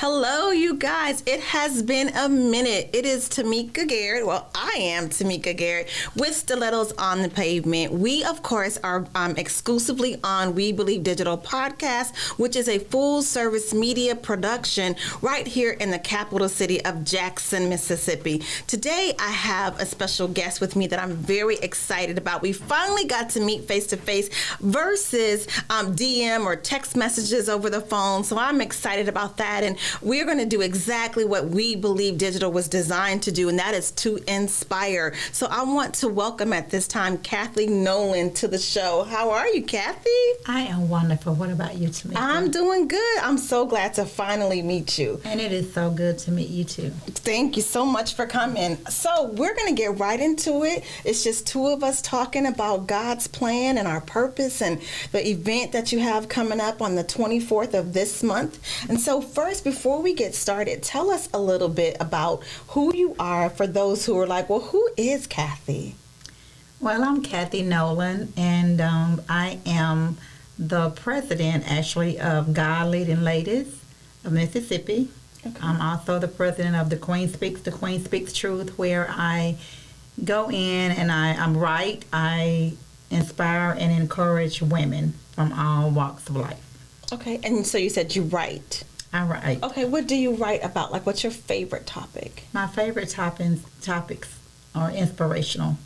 Hello, you guys. It has been a minute. It is Tameka Garrett. Well, I am Tameka Garrett with Stilettos on the Pavement. We, of course, are exclusively on We Believe Digital podcast, which is a full-service media production right here in the capital city of Jackson, Mississippi. Today, I have a special guest with me that I'm very excited about. We finally got to meet face-to-face versus DM or text messages over the phone, so I'm excited about that. And we're going to do exactly what We Believe Digital was designed to do, and that is to inspire. So I want to welcome at this time Cathy Nolen to the show. How are you, Cathy? I am wonderful. What about you, Tameka? I'm doing good. I'm so glad to finally meet you. And it is so good to meet you, too. Thank you so much for coming. So we're going to get right into it. It's just two of us talking about God's plan and our purpose and the event that you have coming up on the 24th of this month. And so first, before we get started, tell us a little bit about who you are for those who are like, well, who is Cathy? Well, I'm Cathy Nolen, and I am the president, actually, of God Leading Ladies of Mississippi. Okay. I'm also the president of The Queen Speaks Truth, where I go in and I'm right. I inspire and encourage women from all walks of life. Okay, and so you said you write. I write. Okay, what do you write about? Like, what's your favorite topic? My favorite topics are inspirational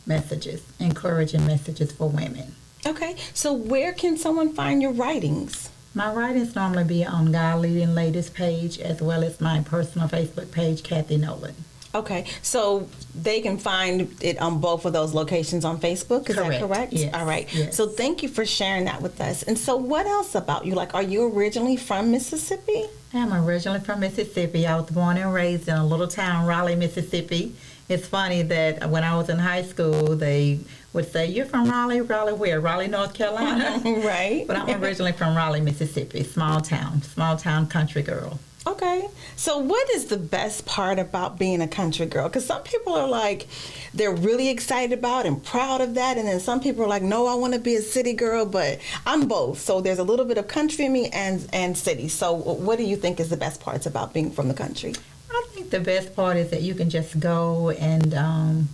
messages, encouraging messages for women. Okay, so where can someone find your writings? My writings normally be on God Leading Ladies page, as well as my personal Facebook page, Cathy Nolen. Okay, so they can find it on both of those locations on Facebook, is that correct? Yes. All right, yes. So thank you for sharing that with us. And so what else about you? Like, are you originally from Mississippi? I'm originally from Mississippi. I was born and raised in a little town, Raleigh, Mississippi. It's funny that when I was in high school, they would say, "You're from Raleigh? Raleigh where? Raleigh, North Carolina?" Right. But I'm originally from Raleigh, Mississippi, small town country girl. Okay. So what is the best part about being a country girl? Because some people are like, they're really excited about and proud of that. And then some people are like, no, I want to be a city girl, but I'm both. So there's a little bit of country in me and city. So what do you think is the best parts about being from the country? I think the best part is that you can just go and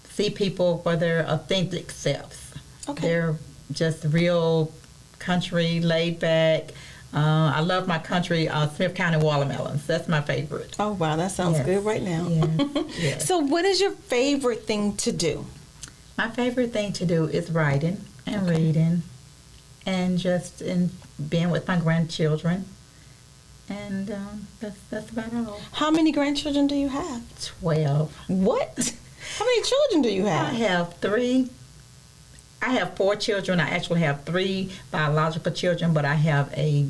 see people for their authentic selves. Okay. They're just real country, laid back. I love my country Smith County watermelons. That's my favorite. Oh, wow. That sounds good right now. Yes. So what is your favorite thing to do? My favorite thing to do is writing and reading and just being with my grandchildren. And that's about all. How many grandchildren do you have? 12. What? How many children do you have? I have 3. I have 4 children. I actually have 3 biological children, but I have a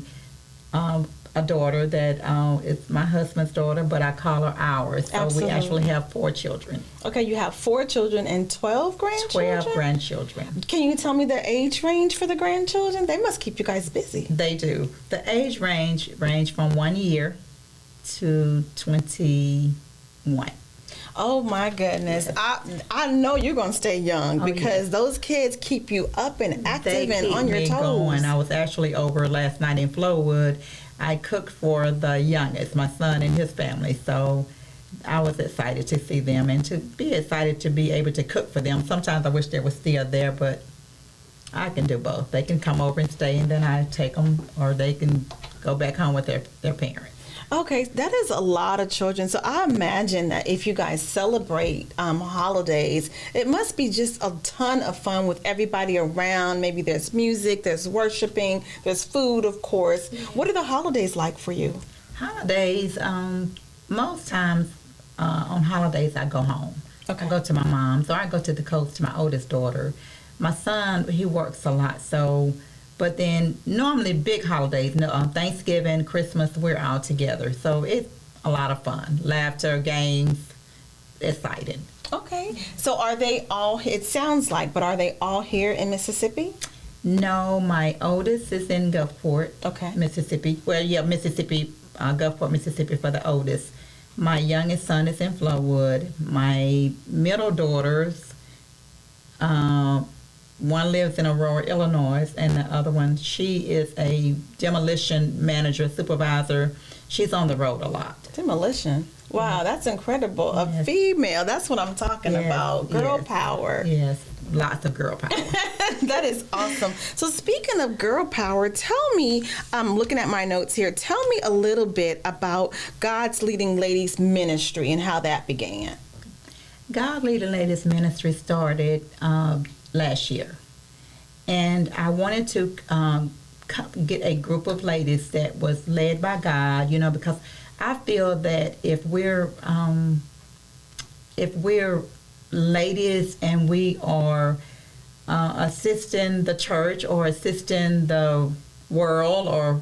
daughter that is my husband's daughter, but I call her ours. So Absolutely. We actually have 4 children. Okay, you have 4 children and 12 grandchildren? 12 grandchildren. Can you tell me the age range for the grandchildren? They must keep you guys busy. They do. The age range from 1 year to 21. Oh my goodness. Yes. I know you're going to stay young because those kids keep you up and active and on your toes. Going. I was actually over last night in Flowood. I cooked for the youngest, my son and his family. So I was excited to see them and to be excited to be able to cook for them. Sometimes I wish they were still there, but I can do both. They can come over and stay, and then I take them, or they can go back home with their parents. Okay, that is a lot of children. So I imagine that if you guys celebrate holidays, it must be just a ton of fun with everybody around. Maybe there's music, there's worshiping, there's food, of course. What are the holidays like for you? Holidays, most times on holidays I go home. Okay. I go to my mom's, or I go to the coast to my oldest daughter. My son, he works a lot, so... But then normally big holidays, Thanksgiving, Christmas, we're all together. So it's a lot of fun. Laughter, games, exciting. Okay. So are they all, it sounds like, but are they all here in Mississippi? No, my oldest is in Gulfport, Okay. Mississippi. Well, yeah, Mississippi, Gulfport, Mississippi for the oldest. My youngest son is in Flowood. My middle daughters, one lives in Aurora, Illinois, and the other one, she is a demolition manager, supervisor. she's on the road a lot. Demolition. Wow, that's incredible. A Yes. female. That's what I'm talking Yes, about. Girl yes. power. Yes, lots of girl power. That is awesome. So speaking of girl power, tell me, I'm looking at my notes here, tell me a little bit about God's Leading Ladies Ministry and how that began. God Leading Ladies Ministry started last year. And I wanted to get a group of ladies that was led by God, because I feel that if we're ladies and we are assisting the church or assisting the world or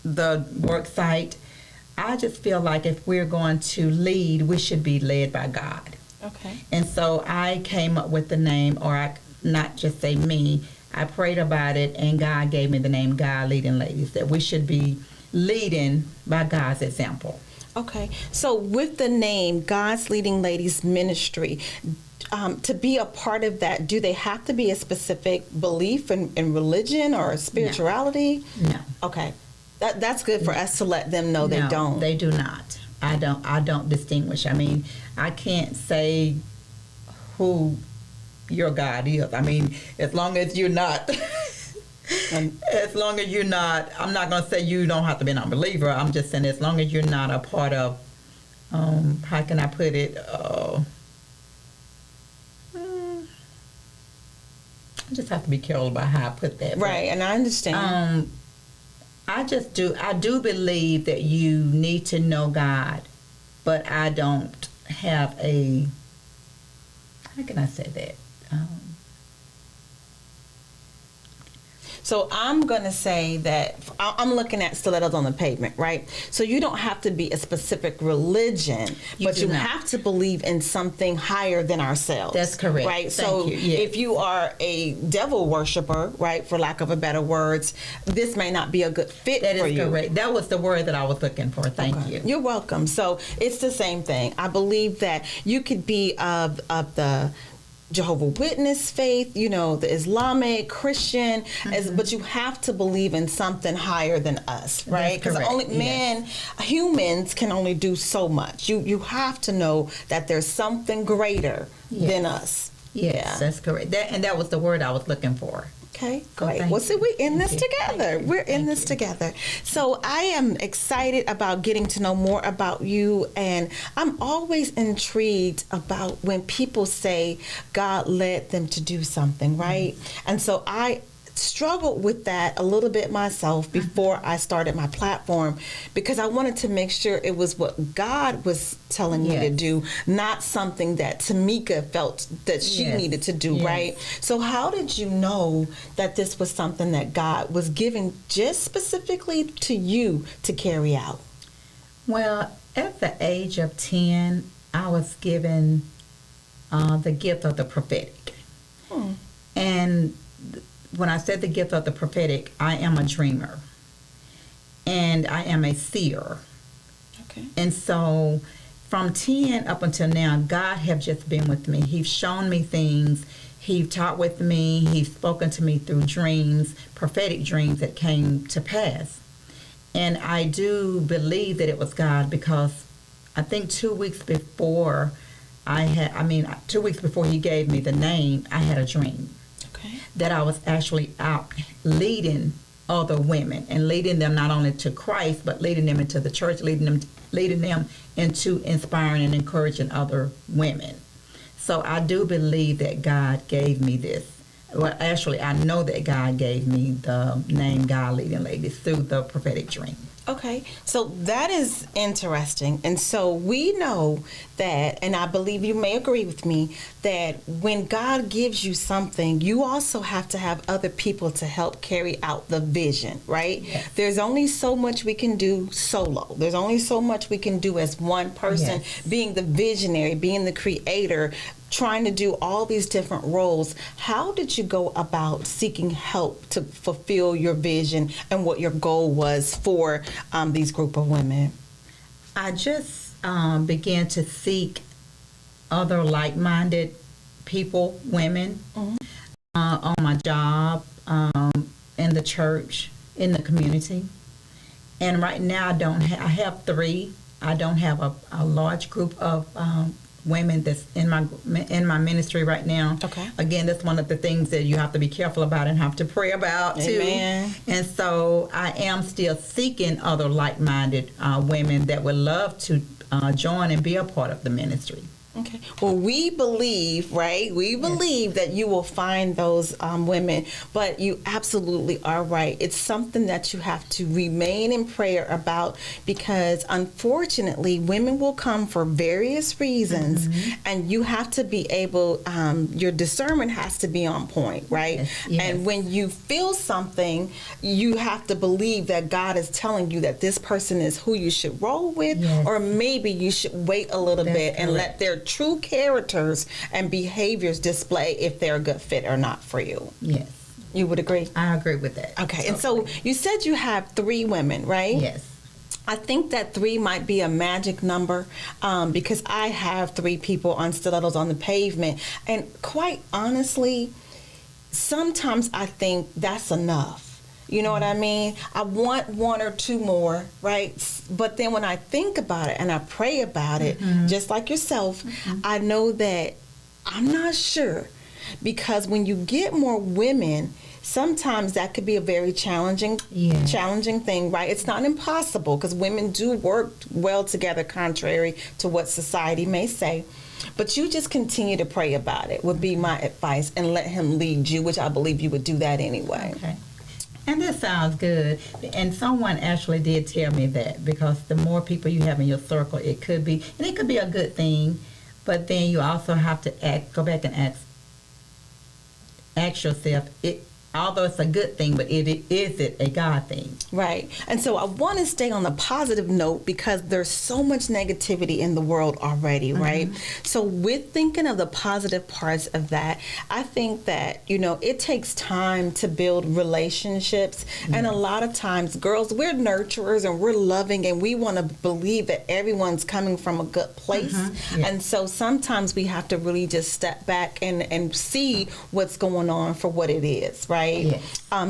the work site, I just feel like if we're going to lead, we should be led by God. Okay. And so I came up with the name, not just say me, I prayed about it, and God gave me the name God Leading Ladies, that we should be leading by God's example. Okay. So with the name God's Leading Ladies Ministry, to be a part of that, do they have to be a specific belief in religion or spirituality? No. Okay. That's good for us to let them know they don't. They do not. I don't distinguish. I mean, I can't say who your God is. I mean, as long as you're not, I'm not going to say you don't have to be an unbeliever. I'm just saying as long as you're not a part of, how can I put it? I just have to be careful about how I put that. Right, and I understand. I do believe that you need to know God, but I don't have a, how can I say that? So I'm going to say that I'm looking at Stilettos on the Pavement, right? So you don't have to be a specific religion, but you have to believe in something higher than ourselves. That's correct. Right? Thank you. Yes. If you are a devil worshiper, right, for lack of a better words, this may not be a good fit for you. That is correct. That was the word that I was looking for. Thank you. You're welcome. So it's the same thing. I believe that you could be of the Jehovah Witness faith, the Islamic, Christian, but you have to believe in something higher than us, right? Because humans can only do so much. You have to know that there's something greater than us. Yes, that's correct. That was the word I was looking for. Okay, great. Well, see, we're in this together. We're in this together. So I am excited about getting to know more about you, and I'm always intrigued about when people say God led them to do something, right? And so I struggled with that a little bit myself before I started my platform, because I wanted to make sure it was what God was telling me to do, not something that Tameka felt that she needed to do, right? So how did you know that this was something that God was giving just specifically to you to carry out? Well, at the age of 10, I was given the gift of the prophetic. And when I said the gift of the prophetic, I am a dreamer and I am a seer. Okay. And so from 10 up until now, God have just been with me. He's shown me things. He taught with me. He's spoken to me through dreams, prophetic dreams that came to pass. And I do believe that it was God, because I think 2 weeks before 2 weeks before he gave me the name, I had a dream. That I was actually out leading other women and leading them not only to Christ, but leading them into the church, leading them into inspiring and encouraging other women. So I do believe that God gave me this. Well, actually, I know that God gave me the name God Leading Ladies through the prophetic dream. Okay, so that is interesting. And so we know that, and I believe you may agree with me, that when God gives you something, you also have to have other people to help carry out the vision, right? Yes. There's only so much we can do solo. There's only so much we can do as one person, being the visionary, being the creator, trying to do all these different roles. How did you go about seeking help to fulfill your vision and what your goal was for these group of women? I just began to seek other like-minded people, women, on my job, in the church, in the community. And right now I have 3. I don't have a large group of women that's in my ministry right now. Okay. Again, that's one of the things that you have to be careful about and have to pray about too. Amen. And so I am still seeking other like-minded women that would love to join and be a part of the ministry. Okay. Well, we believe, right? We believe that you will find those women, but you absolutely are right. It's something that you have to remain in prayer about, because unfortunately, women will come for various reasons, and you have to be able, your discernment has to be on point, right? Yes. And when you feel something, you have to believe that God is telling you that this person is who you should roll with, or maybe you should wait a little bit and let their true characters and behaviors display if they're a good fit or not for you. Yes. You would agree? I agree with that. Okay. And so you said you have 3 women, right? Yes. I think that 3 might be a magic number, because I have 3 people on Stilettos on the Pavement. And quite honestly, sometimes I think that's enough. You know what I mean? I want 1 or 2 more, right? But then when I think about it and I pray about it, just like yourself, I know that I'm not sure. Because when you get more women, sometimes that could be a very challenging thing, right? It's not impossible, because women do work well together, contrary to what society may say. But you just continue to pray about it would be my advice, and let him lead you, which I believe you would do that anyway. Okay. And that sounds good. And someone actually did tell me that, because the more people you have in your circle, it could be a good thing, but then you also have to go back and ask yourself, although it's a good thing, but is it a God thing? Right. And so I want to stay on the positive note, because there's so much negativity in the world already, right? So with thinking of the positive parts of that, I think that, it takes time to build relationships. And a lot of times, girls, we're nurturers and we're loving, and we want to believe that everyone's coming from a good place. And so sometimes we have to really just step back and see what's going on for what it is, right? Yes.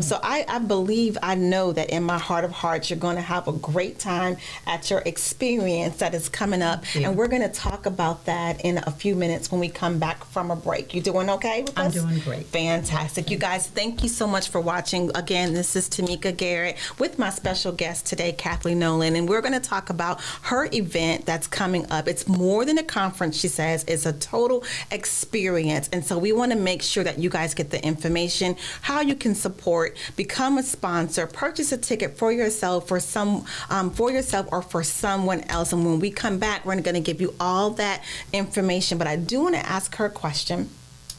So I know that in my heart of hearts, you're going to have a great time at your experience that is coming up. And we're going to talk about that in a few minutes when we come back from a break. You doing okay with us? I'm doing great. Fantastic. You guys, thank you so much for watching. Again, this is Tameka Garrett with my special guest today, Cathy Nolen, and we're going to talk about her event that's coming up. It's more than a conference, she says. It's a total experience. And so we want to make sure that you guys get the information, how you can support, become a sponsor, purchase a ticket for yourself, or for someone else. And when we come back, we're going to give you all that information. But I do want to ask her a question.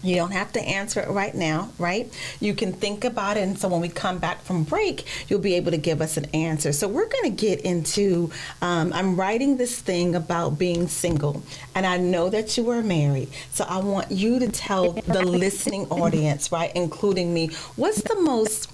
You don't have to answer it right now, right? You can think about it, and so when we come back from break, you'll be able to give us an answer. So we're going to get into, I'm writing this thing about being single, and I know that you are married, so I want you to tell the listening audience, right, including me, what's the most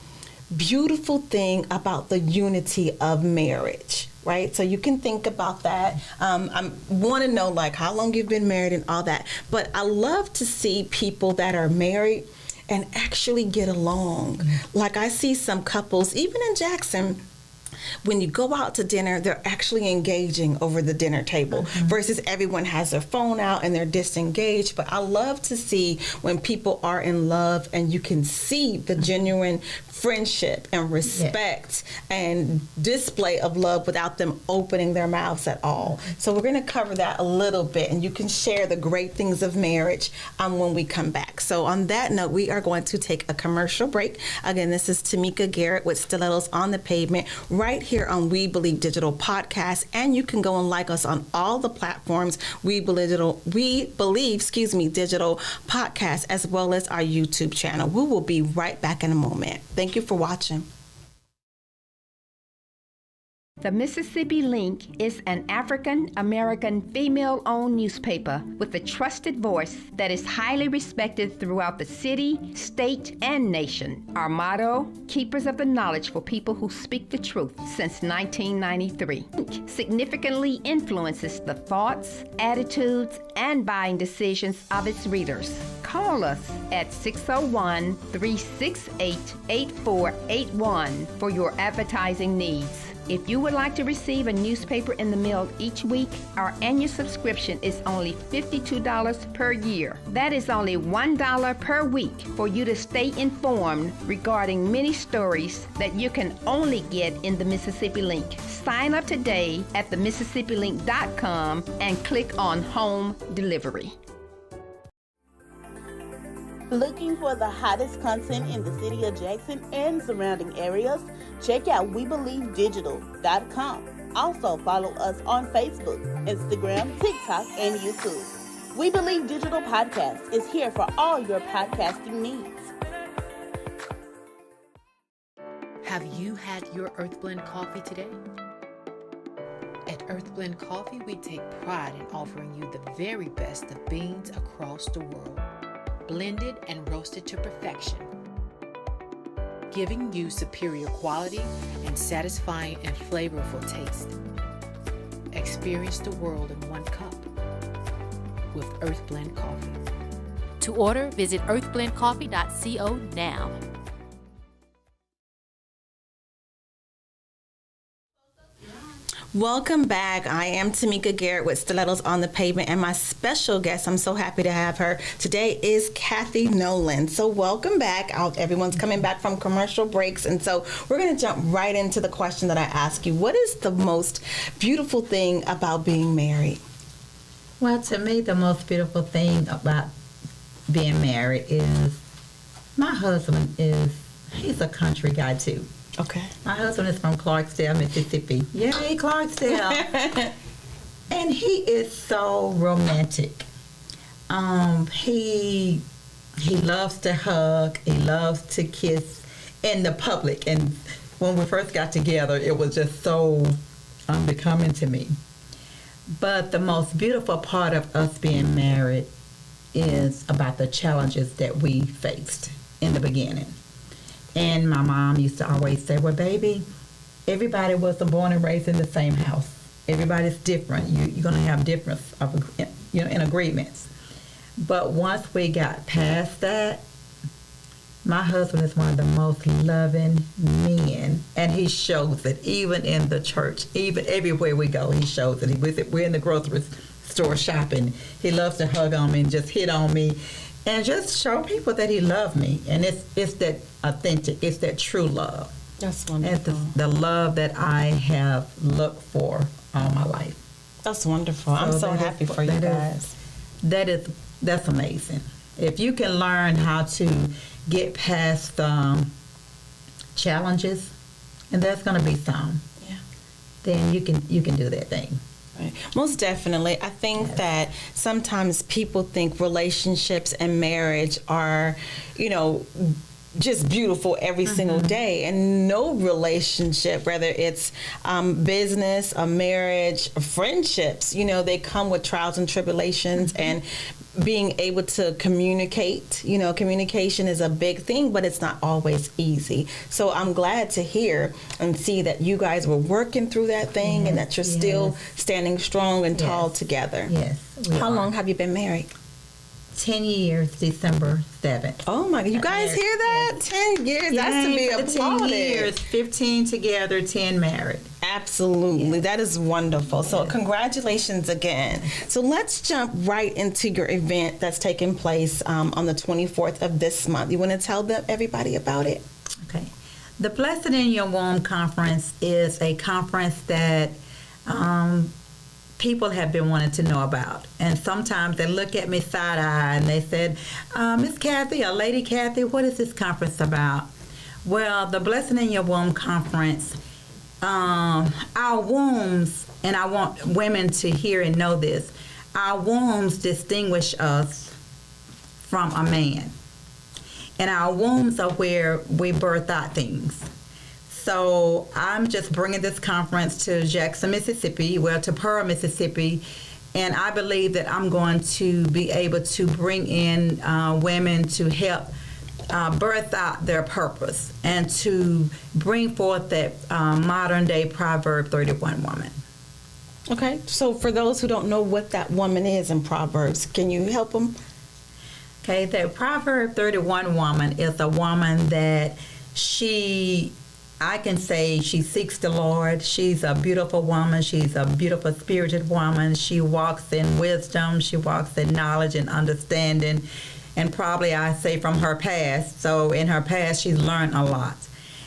beautiful thing about the unity of marriage? Right? So you can think about that. I want to know, like, how long you've been married and all that. But I love to see people that are married and actually get along. Like, I see some couples, even in Jackson, when you go out to dinner, they're actually engaging over the dinner table versus everyone has their phone out and they're disengaged. But I love to see when people are in love and you can see the genuine friendship and respect and display of love without them opening their mouths at all. So we're going to cover that a little bit, and you can share the great things of marriage when we come back. So on that note, we are going to take a commercial break. Again, this is Tameka Garrett with Stilettos on the Pavement, right here on We Believe Digital Podcast, and you can go and like us on all the platforms, We Believe Digital Podcast, as well as our YouTube channel. We will be right back in a moment. Thank you for watching. The Mississippi Link is an African-American female-owned newspaper with a trusted voice that is highly respected throughout the city, state, and nation. Our motto, keepers of the knowledge for people who speak the truth, since 1993. Link significantly influences the thoughts, attitudes, and buying decisions of its readers. Call us at 601-368-8481 for your advertising needs. If you would like to receive a newspaper in the mail each week, our annual subscription is only $52 per year. That is only $1 per week for you to stay informed regarding many stories that you can only get in the Mississippi Link. Sign up today at themississippilink.com and click on Home Delivery. Looking for the hottest content in the city of Jackson and surrounding areas? Check out WeBelieveDigital.com. Also follow us on Facebook, Instagram, TikTok, and YouTube. We Believe Digital Podcast is here for all your podcasting needs. Have you had your Earth Blend coffee today? At Earth Blend Coffee, we take pride in offering you the very best of beans across the world, blended and roasted to perfection, giving you superior quality and satisfying and flavorful taste. Experience the world in one cup with Earth Blend Coffee. To order, visit earthblendcoffee.co now. Welcome back. I am Tameka Garrett with Stilettos on the Pavement, and my special guest, I'm so happy to have her today, is Cathy Nolen. So welcome back. Everyone's coming back from commercial breaks, and so we're going to jump right into the question that I asked you. What is the most beautiful thing about being married? Well, to me, the most beautiful thing about being married is my husband he's a country guy too. Okay. My husband is from Clarksdale, Mississippi. Yay, Clarksdale. And he is so romantic. He loves to hug. He loves to kiss in the public. And when we first got together, it was just so unbecoming to me. But the most beautiful part of us being married is about the challenges that we faced in the beginning. And my mom used to always say, well, baby, everybody wasn't born and raised in the same house. Everybody's different. You're going to have difference in agreements. But once we got past that, my husband is one of the most loving men, and he shows it even in the church. Even everywhere we go, he shows it. We're in the grocery store shopping. He loves to hug on me and just hit on me and just show people that he loved me. And it's that authentic, it's that true love. That's wonderful. It's the love that I have looked for all my life. That's wonderful. I'm so happy for you guys. That's amazing. If you can learn how to get past challenges, and there's going to be some, then you can do that thing. Right. Most definitely. I think that sometimes people think relationships and marriage are, just beautiful every single day, and no relationship, whether it's business, a marriage, friendships, they come with trials and tribulations, and being able to communicate, communication is a big thing, but it's not always easy. So I'm glad to hear and see that you guys were working through that thing, and that you're still standing strong and tall together. Yes. How long have you been married? 10 years, December 7th. Oh my God, you guys hear that? 10 years, that's to be applauded. 10 years, 15 together, 10 married. Absolutely, that is wonderful. So congratulations again. So let's jump right into your event that's taking place on the 24th of this month. You want to tell everybody about it? Okay. The Blessed in Your Womb Conference is a conference that people have been wanting to know about. And sometimes they look at me side-eye and they said, Miss Cathy or Lady Cathy, what is this conference about? Well, the Blessing in Your Womb Conference, our wombs, and I want women to hear and know this, our wombs distinguish us from a man. And our wombs are where we birth out things. So I'm just bringing this conference to Jackson, Mississippi, to Pearl, Mississippi, and I believe that I'm going to be able to bring in women to help birth out their purpose and to bring forth that modern-day Proverb 31 woman. Okay, so for those who don't know what that woman is in Proverbs, can you help them? Okay, the Proverb 31 woman is a woman that she I can say she seeks the Lord. She's a beautiful woman. She's a beautiful spirited woman. She walks in wisdom. She walks in knowledge and understanding. And probably I say from her past. So in her past, she's learned a lot.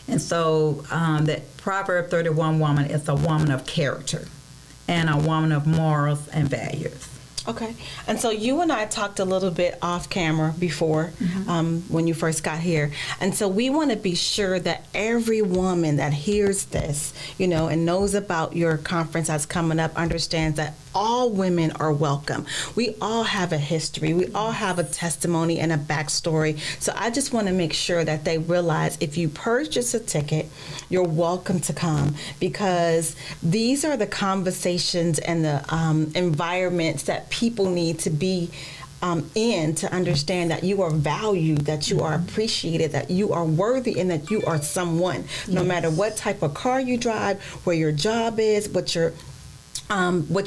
And so that Proverb 31 woman is a woman of character and a woman of morals and values. Okay. And so you and I talked a little bit off camera before when you first got here. And so we want to be sure that every woman that hears this, you know, and knows about your conference that's coming up understands that all women are welcome. We all have a history. We all have a testimony and a backstory. So I just want to make sure that they realize if you purchase a ticket, you're welcome to come, because these are the conversations and the environments that people need to be in to understand that you are valued, that you are appreciated, that you are worthy, and that you are someone. No matter what type of car you drive, where your job is, what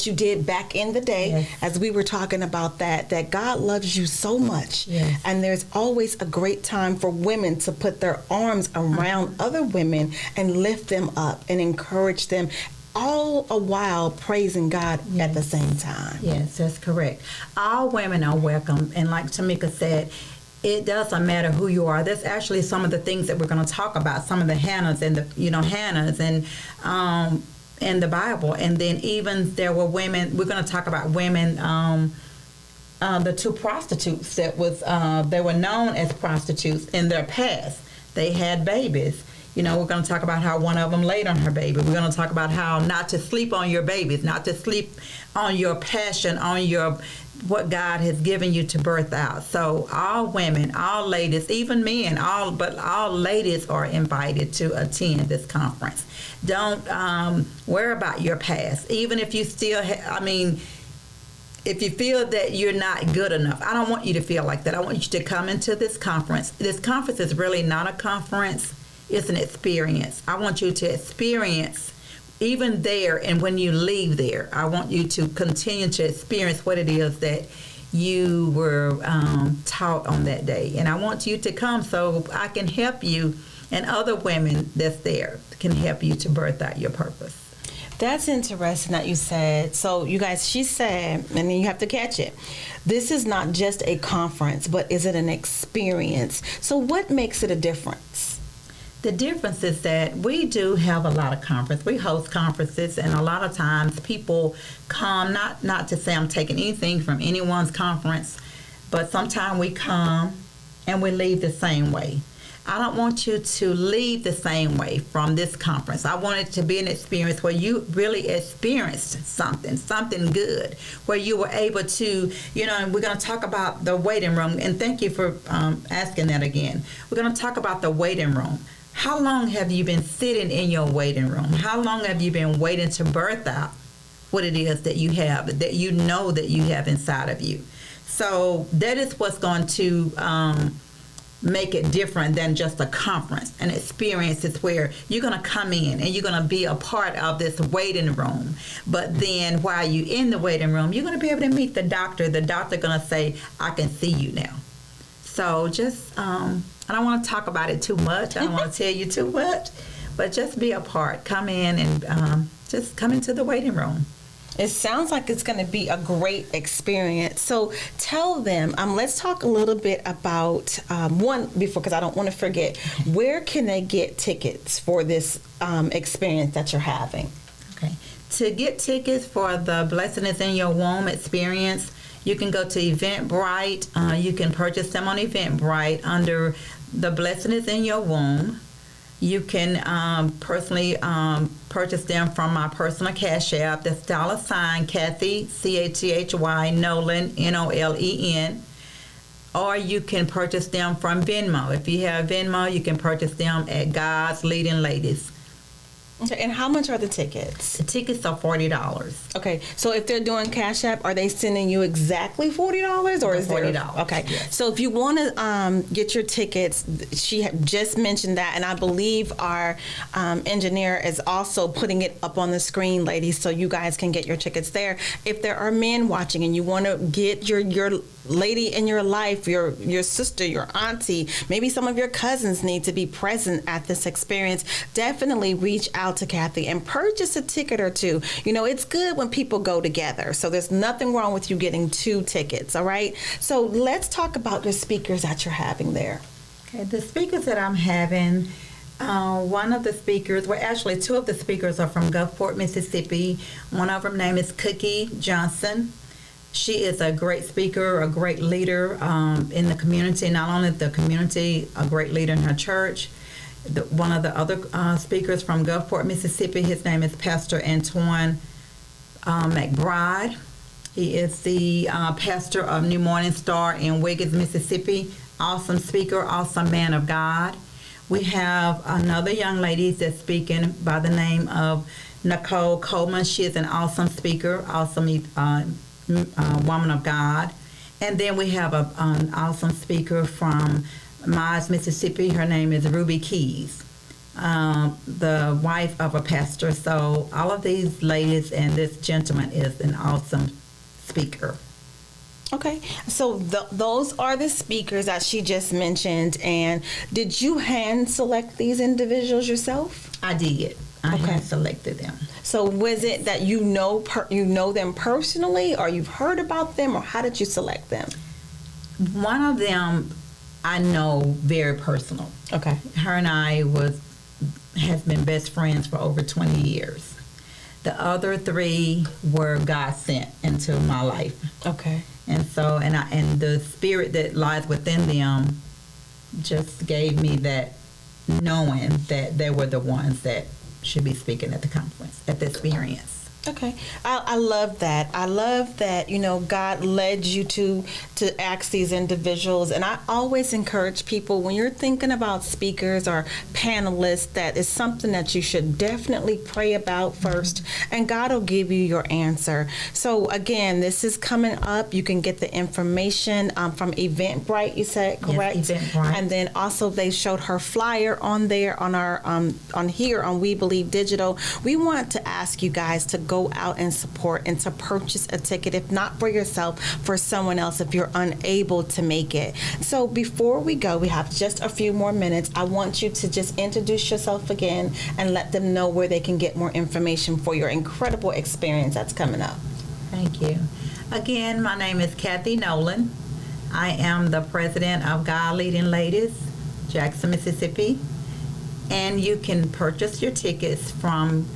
you did back in the day, as we were talking about that God loves you so much. And there's always a great time for women to put their arms around other women and lift them up and encourage them, all a while praising God at the same time. Yes, that's correct. All women are welcome. And like Tameka said, it doesn't matter who you are. That's actually some of the things that we're going to talk about, some of the Hannahs and Hannahs and in the Bible. And then even there were women, we're going to talk about women, the two prostitutes that was, they were known as prostitutes in their past. They had babies. You know, we're going to talk about how one of them laid on her baby. We're going to talk about how not to sleep on your babies, not to sleep on your passion, on your what God has given you to birth out. So all women, all ladies, even men, all ladies are invited to attend this conference. Don't worry about your past. Even if you still, if you feel that you're not good enough, I don't want you to feel like that. I want you to come into this conference. This conference is really not a conference. It's an experience. I want you to experience even there, and when you leave there, I want you to continue to experience what it is that you were taught on that day. And I want you to come so I can help you, and other women that's there can help you to birth out your purpose. That's interesting that you said. So you guys, she said, and then you have to catch it, this is not just a conference, but is it an experience? So what makes it a difference? The difference is that we do have a lot of conferences. We host conferences, and a lot of times people come, not to say I'm taking anything from anyone's conference, but sometimes we come and we leave the same way. I don't want you to leave the same way from this conference. I want it to be an experience where you really experienced something good, where you were able to, and we're going to talk about the waiting room, and thank you for asking that again. We're going to talk about the waiting room. How long have you been sitting in your waiting room? How long have you been waiting to birth out what it is that you have, that you know that you have inside of you? So that is what's going to make it different than just a conference. An experience is where you're going to come in and you're going to be a part of this waiting room. But then while you're in the waiting room, you're going to be able to meet the doctor. The doctor going to say, I can see you now. So just... I don't want to talk about it too much. I don't want to tell you too much, but just be a part. Come in and just come into the waiting room. It sounds like it's going to be a great experience. So tell them, let's talk a little bit about one before, because I don't want to forget, where can they get tickets for this experience that you're having? Okay. To get tickets for the Blessing is in Your Womb experience, you can go to Eventbrite. You can purchase them on Eventbrite under The Blessing is in Your Womb. You can personally purchase them from my personal Cash App. That's $ Cathy, Cathy, Nolen, Nolen. Or you can purchase them from Venmo. If you have Venmo, you can purchase them at God's Leading Ladies. Okay, and how much are the tickets? The tickets are $40. Okay, so if they're doing Cash App, are they sending you exactly $40, or is there $40? Okay, yes. so if you want to get your tickets, she had just mentioned that, and I believe our engineer is also putting it up on the screen, ladies, so you guys can get your tickets there. If there are men watching and you want to get your lady in your life, your sister, your auntie, maybe some of your cousins need to be present at this experience, definitely reach out to Cathy and purchase a ticket or two. You know, it's good when people go together, so there's nothing wrong with you getting 2 tickets, all right? So let's talk about the speakers that you're having there. Okay, the speakers that I'm having, one of the speakers, well, actually 2 of the speakers are from Gulfport, Mississippi. One of them name is Cookie Johnson. She is a great speaker, a great leader in the community. Not only the community, a great leader in her church. One of the other speakers from Gulfport, Mississippi, his name is Pastor Antoine McBride. He is the pastor of New Morning Star in Wiggins, Mississippi. Awesome speaker, awesome man of God. We have another young lady that's speaking by the name of Nicole Coleman. She is an awesome speaker, awesome woman of God. And then we have an awesome speaker from Miles, Mississippi. Her name is Ruby Keys, the wife of a pastor. So all of these ladies and this gentleman is an awesome speaker. Okay, so those are the speakers that she just mentioned. And did you hand select these individuals yourself? I did. I had selected them. So was it that you know them personally, or you've heard about them, or how did you select them? One of them I know very personal. Okay. Her and I has been best friends for over 20 years. The other 3 were God sent into my life. Okay. And so, and the spirit that lies within them just gave me that knowing that they were the ones that should be speaking at the conference, at the experience. Okay, I love that. I love that, you know, God led you to ask these individuals. And I always encourage people, when you're thinking about speakers or panelists, that is something that you should definitely pray about first, and God will give you your answer. So again, this is coming up. You can get the information from Eventbrite, you said, correct? Yes, Eventbrite. And then also they showed her flyer on there on our on here on We Believe Digital. We want to ask you guys to go out and support and to purchase a ticket, if not for yourself, for someone else if you're unable to make it. So before we go, we have just a few more minutes. I want you to just introduce yourself again and let them know where they can get more information for your incredible experience that's coming up. Thank you. Again, my name is Cathy Nolen. I am the president of God Leading Ladies, Jackson, Mississippi. And you can purchase your tickets from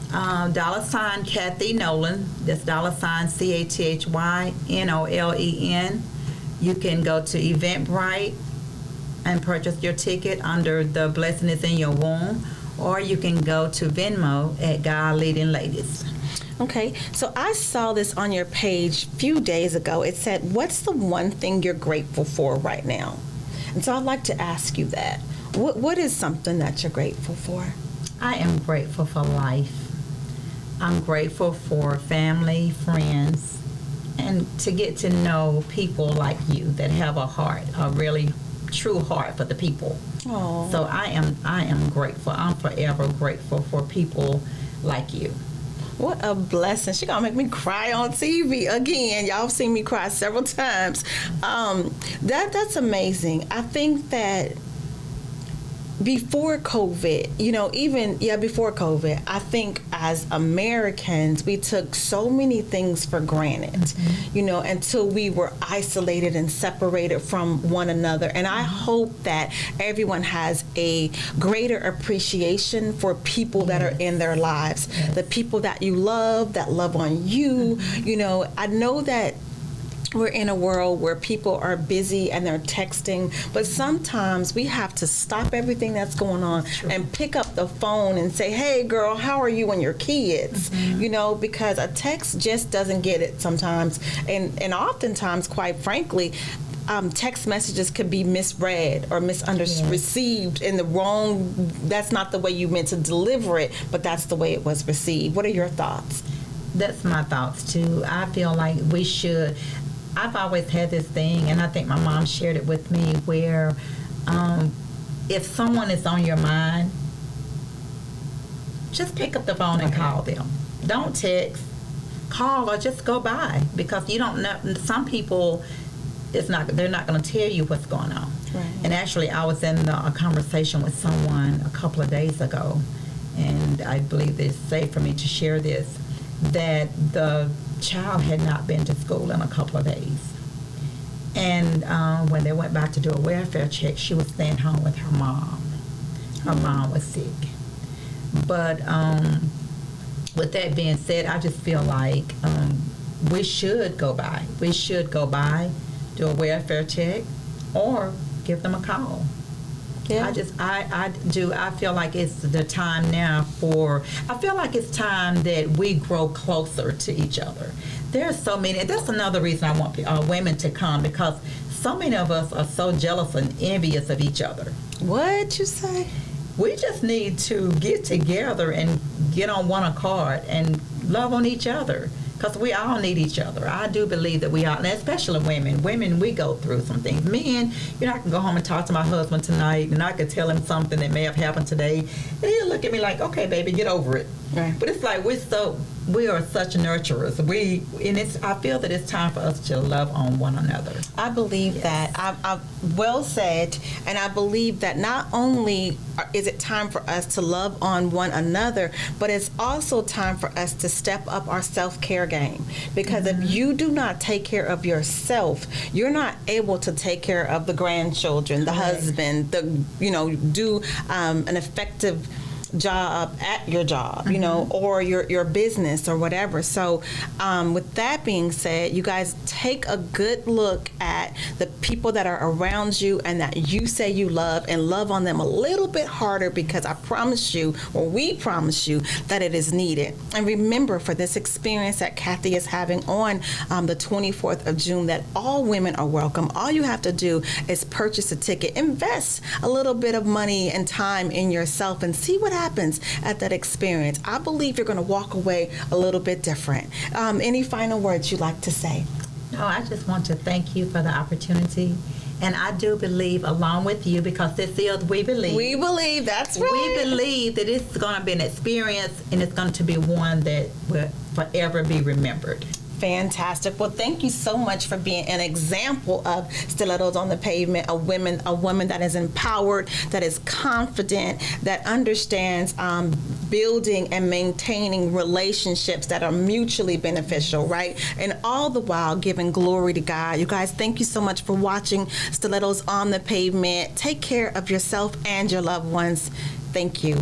$ Cathy Nolen. That's $CATHYNOLEN. You can go to Eventbrite and purchase your ticket under The Blessing is in Your Womb, or you can go to Venmo at God Leading Ladies. Okay, so I saw this on your page a few days ago. It said, what's the one thing you're grateful for right now? And so I'd like to ask you that. What is something that you're grateful for? I am grateful for life. I'm grateful for family, friends, and to get to know people like you that have a heart, a really true heart for the people. Oh. So I am grateful. I'm forever grateful for people like you. What a blessing. She gonna make me cry on TV again. Y'all have seen me cry several times. That's amazing. I think that before COVID, before COVID, I think as Americans, we took so many things for granted, until we were isolated and separated from one another. And I hope that everyone has a greater appreciation for people that are in their lives, the people that you love, that love on you. I know that we're in a world where people are busy and they're texting, but sometimes we have to stop everything that's going on and pick up the phone and say, hey girl, how are you and your kids? Because a text just doesn't get it sometimes. And oftentimes, quite frankly, text messages could be misread or received in the wrong. That's not the way you meant to deliver it, but that's the way it was received. What are your thoughts? That's my thoughts too. I feel like we should. I've always had this thing, and I think my mom shared it with me, where if someone is on your mind, just pick up the phone and call them. Don't text, call, or just go by, because you don't know. Some people, they're not going to tell you what's going on. Right. And actually, I was in a conversation with someone a couple of days ago, and I believe it's safe for me to share this, that the child had not been to school in a couple of days. And when they went back to do a welfare check, she was staying home with her mom. Her mom was sick. But with that being said, I just feel like we should go by. We should go by, do a welfare check, or give them a call. Yeah. I feel like it's the time now I feel like it's time that we grow closer to each other. There's so many, that's another reason I want women to come, because so many of us are so jealous and envious of each other. What you say? We just need to get together and get on one accord and love on each other, because we all need each other. I do believe that we all, and especially women. Women, we go through some things. Men, I can go home and talk to my husband tonight, and I could tell him something that may have happened today, and he'll look at me like, okay, baby, get over it. Right. But it's like we are such nurturers. I feel that it's time for us to love on one another. I believe that. I well said, and I believe that not only is it time for us to love on one another, but it's also time for us to step up our self-care game. Because if you do not take care of yourself, you're not able to take care of the grandchildren, the husband, do an effective job at your job, or your business or whatever. So with that being said, you guys take a good look at the people that are around you and that you say you love, and love on them a little bit harder, because I promise you, or we promise you, that it is needed. And remember, for this experience that Cathy is having on the 24th of June, that all women are welcome. All you have to do is purchase a ticket, invest a little bit of money and time in yourself, and see what happens at that experience. I believe you're going to walk away a little bit different. Any final words you'd like to say? No, I just want to thank you for the opportunity. And I do believe, along with you, because this is We Believe. We believe, that's right. We believe that it's going to be an experience, and it's going to be one that will forever be remembered. Fantastic. Well, thank you so much for being an example of Stilettos on the Pavement, a woman that is empowered, that is confident, that understands building and maintaining relationships that are mutually beneficial, right? And all the while giving glory to God. You guys, thank you so much for watching Stilettos on the Pavement. Take care of yourself and your loved ones. Thank you.